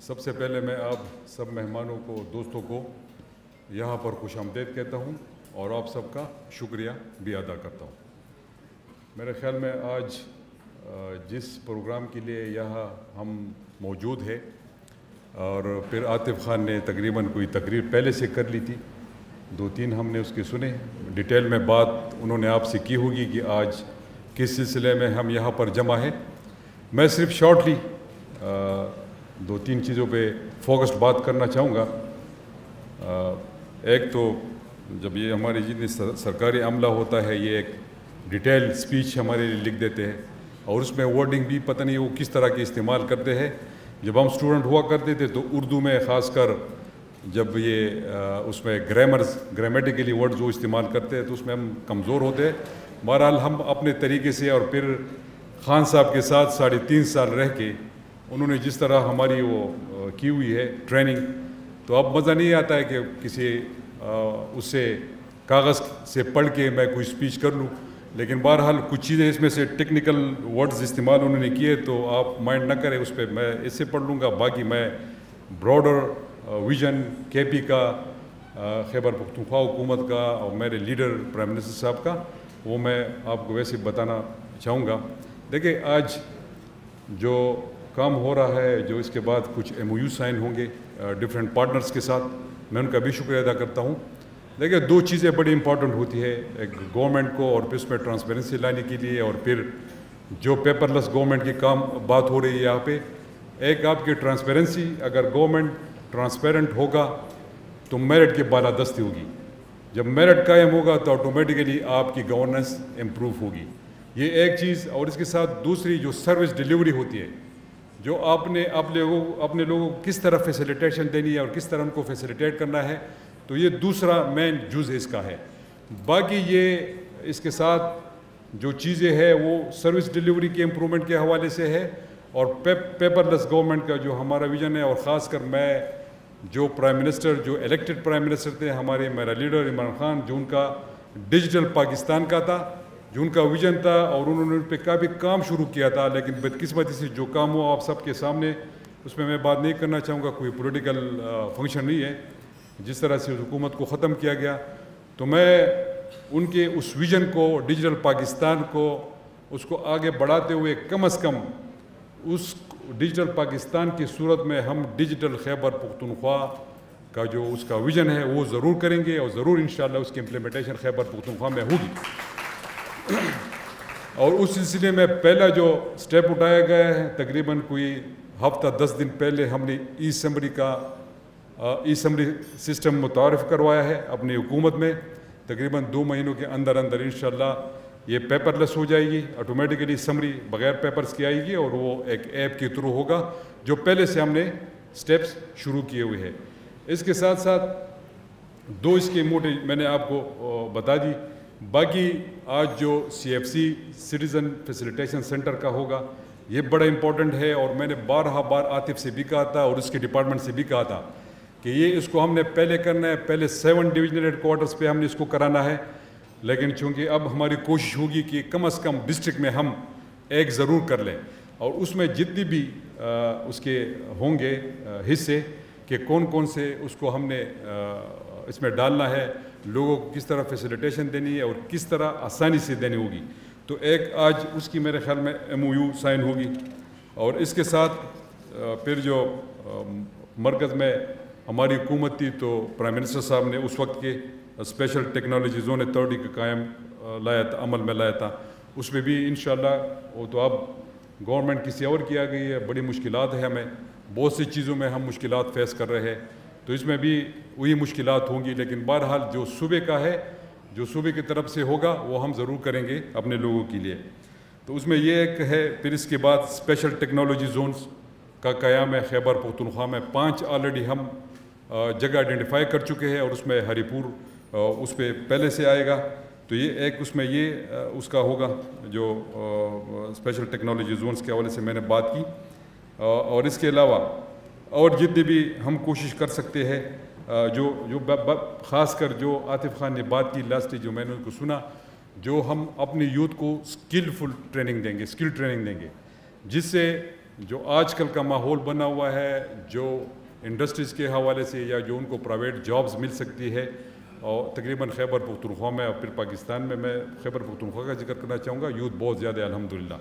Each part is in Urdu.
سب سے پہلے میں آپ سب مہمانوں کو دوستوں کو یہاں پر خوش آمدید کہتا ہوں اور آپ سب کا شکریہ بھی ادا کرتا ہوں. میرے خیال میں آج جس پروگرام کے لیے یہاں ہم موجود ہیں اور پھر عاطف خان نے تقریباً کوئی تقریر پہلے سے کر لی تھی, 2-3 ہم نے اس کے سنے, ڈیٹیل میں بات انہوں نے آپ سے کی ہوگی کہ آج کس سلسلے میں ہم یہاں پر جمع ہیں. میں صرف شارٹلی 2-3 چیزوں پہ فوکسڈ بات کرنا چاہوں گا. ایک تو جب یہ ہماری جتنی سرکاری عملہ ہوتا ہے یہ ایک ڈیٹیل سپیچ ہمارے لیے لکھ دیتے ہیں اور اس میں ورڈنگ بھی پتہ نہیں وہ کس طرح کی استعمال کرتے ہیں. جب ہم اسٹوڈنٹ ہوا کرتے تھے تو اردو میں خاص کر جب یہ اس میں گرامیٹیکلی ورڈ جو استعمال کرتے ہیں تو اس میں ہم کمزور ہوتے ہیں. بہرحال ہم اپنے طریقے سے اور پھر خان صاحب کے ساتھ 3.5 سال رہ کے انہوں نے جس طرح ہماری وہ کی ہوئی ہے ٹریننگ, تو اب مزہ نہیں آتا ہے کہ کسی اس سے کاغذ سے پڑھ کے میں کوئی اسپیچ کر لوں. لیکن بہرحال کچھ چیزیں اس میں سے ٹیکنیکل ورڈز استعمال انہوں نے کیے تو آپ مائنڈ نہ کریں اس پہ, میں اس سے پڑھ لوں گا. باقی میں براڈر ویژن کے پی کا, خیبر پختونخوا حکومت کا اور میرے لیڈر پرائم منسٹر صاحب کا وہ میں آپ کو ویسے بتانا چاہوں گا. دیکھیں آج جو کام ہو رہا ہے, جو اس کے بعد کچھ MOU سائن ہوں گے ڈفرینٹ پارٹنرز کے ساتھ, میں ان کا بھی شکریہ ادا کرتا ہوں. دیکھیں 2 چیزیں بڑی امپورٹنٹ ہوتی ہے, ایک گورنمنٹ کو اور پھر اس میں ٹرانسپیرنسی لانے کے لیے, اور پھر جو پیپر لیس گورنمنٹ کی کام بات ہو رہی ہے یہاں پہ, ایک آپ کی ٹرانسپیرنسی. اگر گورنمنٹ ٹرانسپیرنٹ ہوگا تو میرٹ کی بالادستی ہوگی. جب میرٹ قائم ہوگا تو آٹومیٹیکلی آپ کی گورننس امپروو ہوگی. یہ ایک چیز, اور اس کے ساتھ دوسری جو سروس ڈیلیوری ہوتی ہے, جو آپ نے اپنے لوگوں کو کس طرح فیسیلیٹیشن دینی ہے اور کس طرح ان کو فیسیلیٹیٹ کرنا ہے, تو یہ دوسرا مین جز اس کا ہے. باقی یہ اس کے ساتھ جو چیزیں ہیں وہ سروس ڈیلیوری کے امپرومنٹ کے حوالے سے ہے, اور پیپر لیس گورنمنٹ کا جو ہمارا ویژن ہے, اور خاص کر میں جو پرائم منسٹر, جو الیکٹڈ پرائم منسٹر تھے ہمارے, میرا لیڈر عمران خان, جو ان کا ڈیجیٹل پاکستان کا تھا, جو ان کا ویژن تھا, اور انہوں نے ان پہ کافی کام شروع کیا تھا. لیکن بدقسمتی سے جو کام ہوا آپ سب کے سامنے, اس میں بات نہیں کرنا چاہوں گا, کوئی پولیٹیکل فنکشن نہیں ہے. جس طرح سے حکومت کو ختم کیا گیا, تو میں ان کے اس ویژن کو, ڈیجیٹل پاکستان کو, اس کو آگے بڑھاتے ہوئے کم از کم اس ڈیجیٹل پاکستان کی صورت میں ہم ڈیجیٹل خیبر پختونخوا کا جو اس کا ویژن ہے وہ ضرور کریں گے, اور ضرور انشاءاللہ اس کی امپلیمنٹیشن خیبر پختونخوا میں ہوگی. اور اس سلسلے میں پہلا جو سٹیپ اٹھایا گیا ہے, تقریباً کوئی ہفتہ 10 دن پہلے ہم نے ای اسمبلی سسٹم متعارف کروایا ہے اپنی حکومت میں. تقریباً 2 مہینوں کے اندر انشاءاللہ یہ پیپر لیس ہو جائے گی, آٹومیٹیکلی سمری بغیر پیپرز کی آئے گی, اور وہ ایک ایپ کے تھرو ہوگا, جو پہلے سے ہم نے سٹیپس شروع کیے ہوئے ہیں. اس کے ساتھ ساتھ 2 اس کے موٹے میں نے آپ کو بتا دی. باقی آج جو CFC سٹیزن فیسیلیٹیشن سینٹر کا ہوگا, یہ بڑا امپورٹنٹ ہے, اور میں نے بار عاطف سے بھی کہا تھا اور اس کے ڈپارٹمنٹ سے بھی کہا تھا کہ یہ اس کو ہم نے پہلے کرنا ہے, پہلے 7 ڈویژنل ہیڈ کوارٹرز پہ ہم نے اس کو کرانا ہے. لیکن چونکہ اب ہماری کوشش ہوگی کہ کم از کم ڈسٹرکٹ میں ہم ایک ضرور کر لیں, اور اس میں جتنی بھی اس کے ہوں گے حصے کہ کون سے اس کو ہم نے اس میں ڈالنا ہے, لوگوں کو کس طرح فیسیلیٹیشن دینی ہے اور کس طرح آسانی سے دینی ہوگی. تو ایک آج اس کی میرے خیال میں MOU سائن ہوگی. اور اس کے ساتھ پھر جو مرکز میں ہماری حکومت تھی, تو پرائم منسٹر صاحب نے اس وقت کے اسپیشل ٹیکنالوجی زون اتھارٹی کا قائم لایا تھا, عمل میں لایا تھا. اس میں بھی انشاءاللہ وہ تو اب گورنمنٹ کسی اور کی آ گئی ہے, بڑی مشکلات ہے, ہمیں بہت سی چیزوں میں ہم مشکلات فیس کر رہے ہیں, تو اس میں بھی وہی مشکلات ہوں گی. لیکن بہرحال جو صوبے کا ہے, جو صوبے کی طرف سے ہوگا وہ ہم ضرور کریں گے اپنے لوگوں کے لیے. تو اس میں یہ ایک ہے. پھر اس کے بعد اسپیشل ٹیکنالوجی زونز کا قیام ہے خیبر پختونخوا میں. 5 آلریڈی ہم جگہ آئیڈینٹیفائی کر چکے ہیں, اور اس میں ہری پور اس پہ پہلے سے آئے گا. تو یہ ایک اس میں یہ اس کا ہوگا جو اسپیشل ٹیکنالوجی زونز کے حوالے سے میں نے بات کی. اور اس کے علاوہ اور جتنی بھی ہم کوشش کر سکتے ہیں, جو خاص کر جو عاطف خان نے بات کی لاسٹ جو میں نے ان کو سنا, جو ہم اپنی یوتھ کو اسکلفل ٹریننگ دیں گے, اسکل ٹریننگ دیں گے, جس سے جو آج کل کا ماحول بنا ہوا ہے، جو انڈسٹریز کے حوالے سے یا جو ان کو پرائیویٹ جابز مل سکتی ہے، اور تقریباً خیبر پختونخوا میں اور پھر پاکستان میں خیبر پختونخوا کا ذکر کرنا چاہوں گا، یوتھ بہت زیادہ ہے الحمدللہ.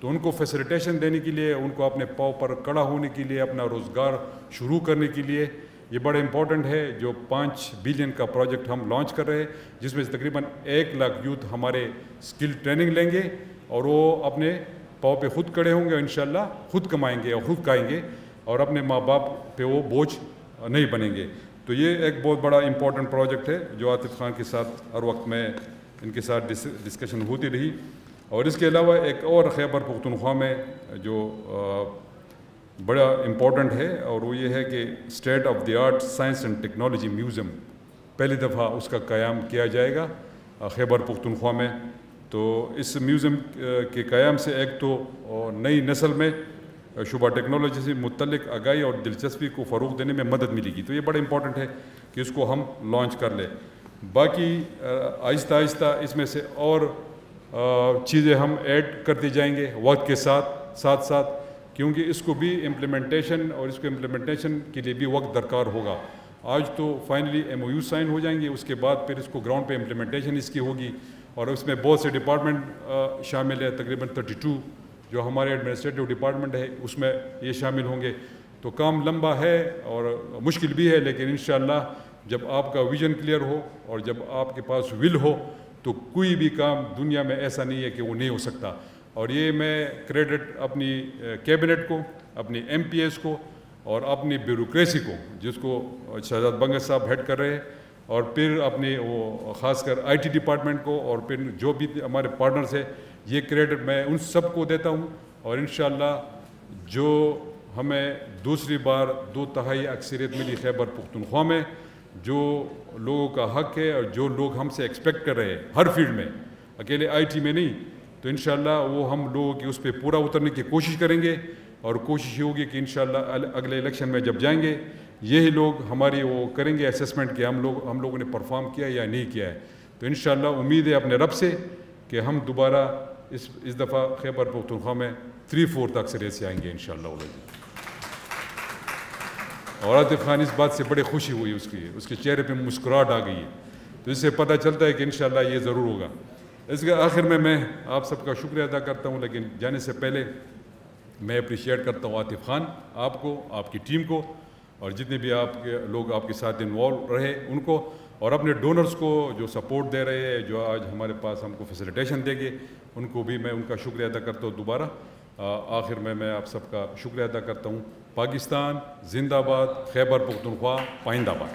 تو ان کو فیسیلیٹیشن دینے کے لیے، ان کو اپنے پاؤں پر کھڑا ہونے کے لیے، اپنا روزگار شروع کرنے کے لیے یہ بڑا امپورٹنٹ ہے. جو 5 بلین کا پروجیکٹ ہم لانچ کر رہے ہیں، جس میں تقریباً 1 لاکھ یوتھ ہمارے اسکل ٹریننگ لیں گے اور وہ اپنے پاؤں پہ خود کھڑے ہوں گے، انشاءاللہ خود کمائیں گے اور خود کھائیں گے اور اپنے ماں باپ پہ وہ بوجھ نہیں بنیں گے. تو یہ ایک بہت بڑا امپورٹنٹ پروجیکٹ ہے جو عاطف خان کے ساتھ ہر وقت میں ان کے ساتھ ڈسکشن ہوتی رہی. اور اس کے علاوہ ایک اور خیبر پختونخوا میں جو بڑا امپورٹنٹ ہے، اور وہ یہ ہے کہ state of the art science and technology museum پہلی دفعہ اس کا قیام کیا جائے گا خیبر پختونخوا میں. تو اس میوزیم کے قیام سے ایک تو نئی نسل میں شعبہ ٹیکنالوجی سے متعلق آگاہی اور دلچسپی کو فروغ دینے میں مدد ملے گی. تو یہ بڑا امپورٹنٹ ہے کہ اس کو ہم لانچ کر لیں. باقی آہستہ آہستہ اس میں سے اور چیزیں ہم ایڈ کرتے جائیں گے وقت کے ساتھ، کیونکہ اس کو بھی امپلیمنٹیشن اور اس کو امپلیمنٹیشن کے لیے بھی وقت درکار ہوگا. آج تو فائنلی MOU سائن ہو جائیں گے، اس کے بعد پھر اس کو گراؤنڈ پہ امپلیمنٹیشن اس کی ہوگی، اور اس میں بہت سے ڈپارٹمنٹ شامل ہے، تقریباً 32 جو ہمارے ایڈمنسٹریٹو ڈپارٹمنٹ ہے اس میں یہ شامل ہوں گے. تو کام لمبا ہے اور مشکل بھی ہے، لیکن انشاءاللہ جب آپ کا ویژن کلیئر ہو اور جب آپ کے پاس ول ہو تو کوئی بھی کام دنیا میں ایسا نہیں ہے کہ وہ نہیں ہو سکتا. اور یہ میں کریڈٹ اپنی کیبنٹ کو، اپنی MPs کو اور اپنی بیوروکریسی کو، جس کو شہزاد بنگس صاحب ہیڈ کر رہے ہیں، اور پھر اپنے وہ خاص کر IT ڈپارٹمنٹ کو، اور پھر جو بھی ہمارے پارٹنرز ہیں، یہ کریڈٹ میں ان سب کو دیتا ہوں. اور انشاءاللہ جو ہمیں دوسری بار 2/3 اکثریت ملی خیبر پختونخوا میں، جو لوگوں کا حق ہے اور جو لوگ ہم سے ایکسپیکٹ کر رہے ہیں ہر فیلڈ میں، اکیلے IT میں نہیں، تو انشاءاللہ وہ ہم لوگوں کی اس پہ پورا اترنے کی کوشش کریں گے. اور کوشش یہ ہوگی کہ انشاءاللہ اگلے الیکشن میں جب جائیں گے یہی لوگ ہماری وہ کریں گے اسیسمنٹ کہ ہم لوگوں نے پرفارم کیا یا نہیں کیا ہے. تو انشاءاللہ امید ہے اپنے رب سے کہ ہم دوبارہ اس دفعہ خیبر پختونخوا میں 3/4 اکثریت سے آئیں گے انشاءاللہ. اور عاطف خان اس بات سے بڑی خوشی ہوئی، اس کے چہرے پہ مسکراہٹ آ گئی ہے، تو اس سے پتہ چلتا ہے کہ انشاءاللہ یہ ضرور ہوگا. اس کے آخر میں آپ سب کا شکریہ ادا کرتا ہوں، لیکن جانے سے پہلے میں اپریشیٹ کرتا ہوں عاطف خان، آپ کو، آپ کی ٹیم کو، اور جتنے بھی آپ کے لوگ آپ کے ساتھ انوالو رہے ان کو، اور اپنے ڈونرز کو جو سپورٹ دے رہے ہیں، جو آج ہمارے پاس ہم کو فیسیلیٹیشن دیں گے، ان کو بھی میں ان کا شکریہ ادا کرتا ہوں. دوبارہ آخر میں آپ سب کا شکریہ ادا کرتا ہوں. پاکستان زندہ باد، خیبر پختونخوا پائندہ باد.